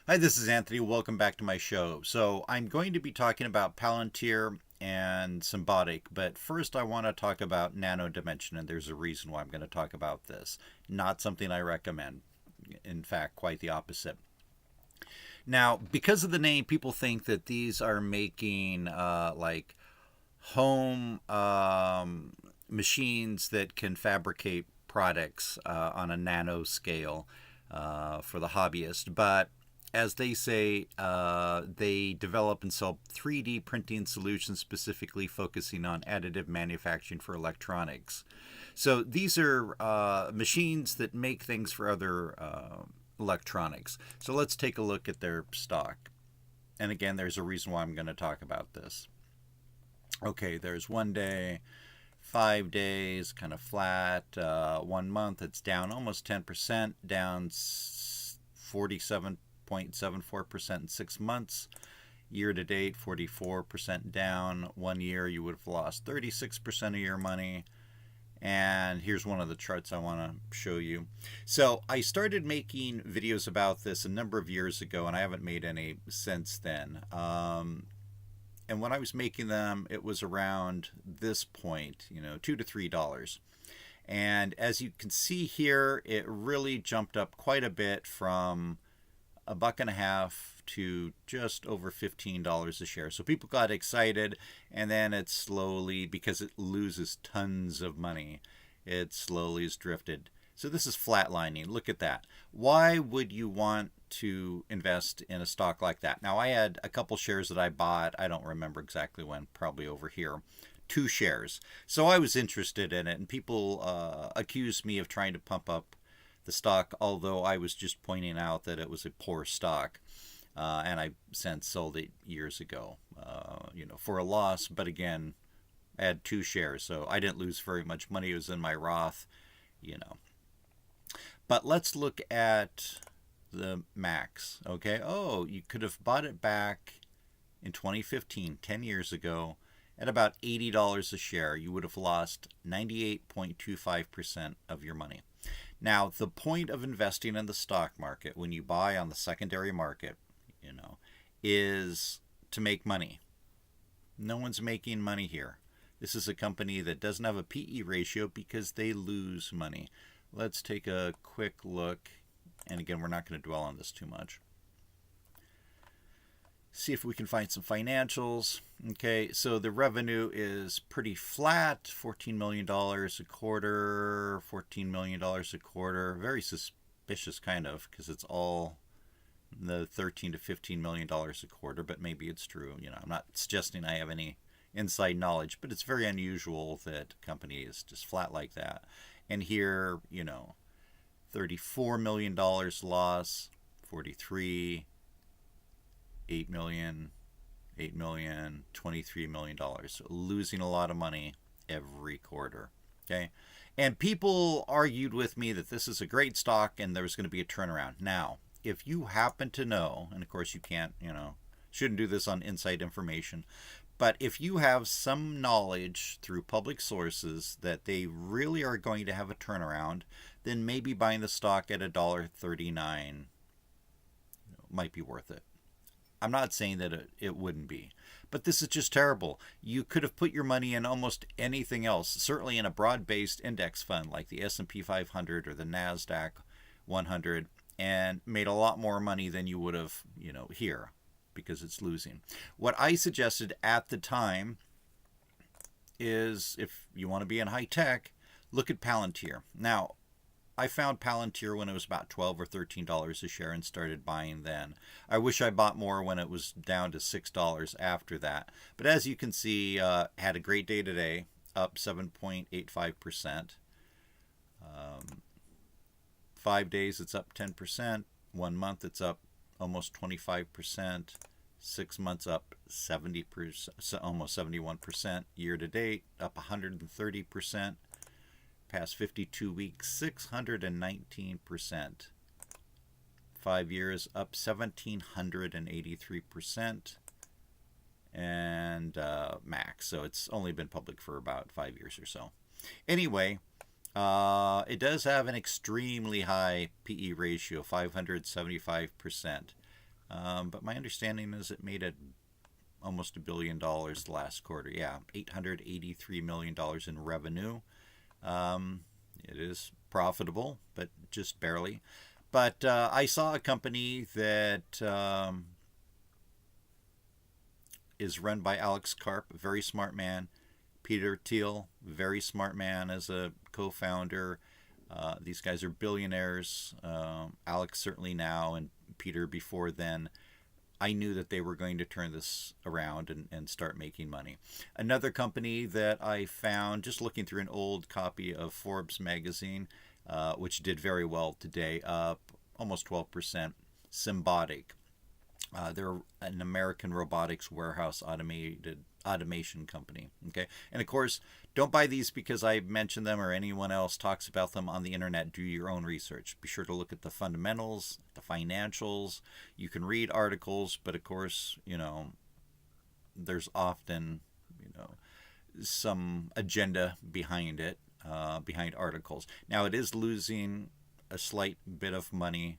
Hi, this is Anthony. Welcome back to my show. So, I'm going to be talking about Palantir and Symbotic, but first I want to talk about nano dimension, and there's a reason why I'm going to talk about this. Not something I recommend. In fact, quite the opposite. Now, because of the name, people think that these are making like home machines that can fabricate products on a nano scale for the hobbyist. But as they say, they develop and sell 3D printing solutions specifically focusing on additive manufacturing for electronics. So these are machines that make things for other electronics. So let's take a look at their stock. And again, there's a reason why I'm going to talk about this. Okay, there's 1 day, 5 days, kind of flat. 1 month, it's down almost 10%, down 47.74% in 6 months. Year to date, 44% down. 1 year, you would have lost 36% of your money. And here's one of the charts I want to show you. So I started making videos about this a number of years ago, and I haven't made any since then. And when I was making them, it was around this point, $2 to $3. And as you can see here, it really jumped up quite a bit from a buck and a half to just over $15 a share. So people got excited, and then it slowly, because it loses tons of money, it slowly has drifted. So this is flatlining. Look at that. Why would you want to invest in a stock like that? Now, I had a couple shares that I bought. I don't remember exactly when, probably over here. 2 shares. So I was interested in it, and people accused me of trying to pump up the stock, although I was just pointing out that it was a poor stock. And I since sold it years ago, for a loss. But again, I had 2 shares, so I didn't lose very much money. It was in my Roth, you know. But let's look at the max. Okay. Oh, you could have bought it back in 2015, 10 years ago, at about $80 a share. You would have lost 98.25% of your money. Now, the point of investing in the stock market when you buy on the secondary market, is to make money. No one's making money here. This is a company that doesn't have a PE ratio because they lose money. Let's take a quick look. And again, we're not going to dwell on this too much. See if we can find some financials. Okay, so the revenue is pretty flat, $14 million a quarter, $14 million a quarter. Very suspicious, kind of, because it's all the $13 to $15 million a quarter, but maybe it's true. I'm not suggesting I have any inside knowledge, but it's very unusual that a company is just flat like that. And here, $34 million loss, 43, 8 million, 8 million, $23 million. So losing a lot of money every quarter. Okay. And people argued with me that this is a great stock and there was going to be a turnaround. Now, if you happen to know, and of course you can't, shouldn't do this on inside information, but if you have some knowledge through public sources that they really are going to have a turnaround, then maybe buying the stock at $1.39 might be worth it. I'm not saying that it wouldn't be, but this is just terrible. You could have put your money in almost anything else, certainly in a broad-based index fund like the S&P 500 or the NASDAQ 100, and made a lot more money than you would have, here, because it's losing. What I suggested at the time is, if you want to be in high tech, look at Palantir. Now, I found Palantir when it was about $12 or $13 a share and started buying then. I wish I bought more when it was down to $6 after that. But as you can see, had a great day today, up 7.85%. 5 days, it's up 10%. 1 month, it's up almost 25%. 6 months, up 70%, almost 71%. Year to date, up 130%. Past 52 weeks, 619%. 5 years, up 1,783%. And max. So it's only been public for about 5 years or so. Anyway, it does have an extremely high PE ratio, 575%. But my understanding is it made it almost $1 billion last quarter. Yeah, $883 million in revenue. It is profitable, but just barely. But I saw a company that is run by Alex Karp, a very smart man. Peter Thiel, very smart man as a co-founder. These guys are billionaires. Alex certainly now, and Peter before then. I knew that they were going to turn this around and start making money. Another company that I found, just looking through an old copy of Forbes magazine, which did very well today, up almost 12%, Symbotic. They're an American robotics warehouse automation company. Okay, and of course, don't buy these because I mentioned them or anyone else talks about them on the internet. Do your own research. Be sure to look at the fundamentals, the financials. You can read articles, but of course, there's often, some agenda behind it, behind articles. Now, it is losing a slight bit of money,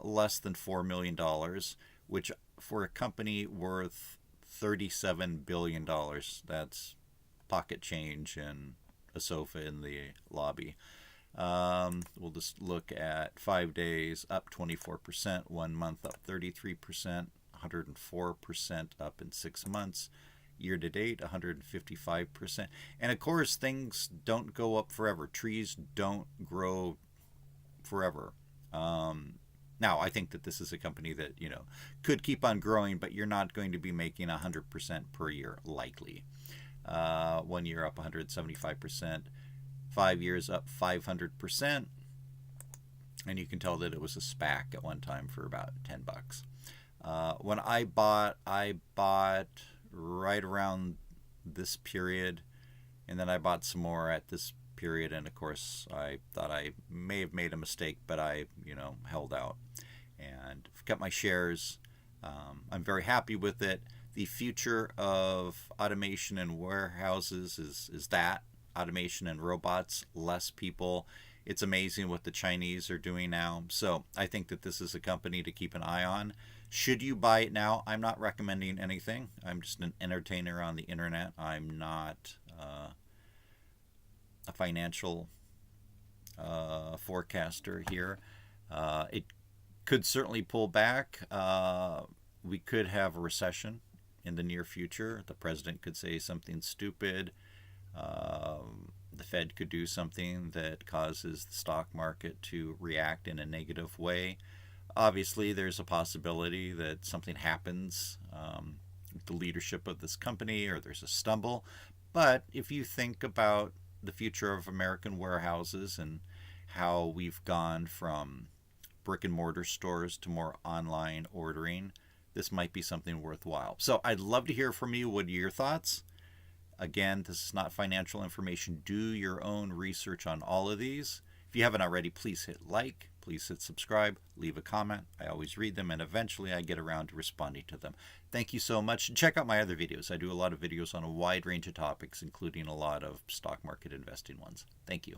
less than $4 million, which for a company worth $37 billion, that's pocket change and a sofa in the lobby. We'll just look at 5 days, up 24%, 1 month up 33%, 104% up in 6 months. Year to date, 155%. And of course, things don't go up forever. Trees don't grow forever. Now, I think that this is a company that, could keep on growing, but you're not going to be making 100% per year, likely. 1 year up 175%, 5 years up 500%. And you can tell that it was a SPAC at one time for about $10. When I bought right around this period, and then I bought some more at this period, and of course I thought I may have made a mistake, but I held out and kept my shares. I'm very happy with it. The future of automation and warehouses is that automation and robots, less people. It's amazing what the Chinese are doing now. So I think that this is a company to keep an eye on. Should you buy it now? I'm not recommending anything. I'm just an entertainer on the internet. I'm not a financial forecaster here. It could certainly pull back. We could have a recession in the near future. The president could say something stupid. The Fed could do something that causes the stock market to react in a negative way. Obviously, there's a possibility that something happens with the leadership of this company, or there's a stumble. But if you think about the future of American warehouses and how we've gone from brick and mortar stores to more online ordering, this might be something worthwhile. So I'd love to hear from you. What are your thoughts? Again, this is not financial information. Do your own research on all of these. If you haven't already, please hit like, please hit subscribe, leave a comment. I always read them, and eventually I get around to responding to them. Thank you so much. Check out my other videos. I do a lot of videos on a wide range of topics, including a lot of stock market investing ones. Thank you.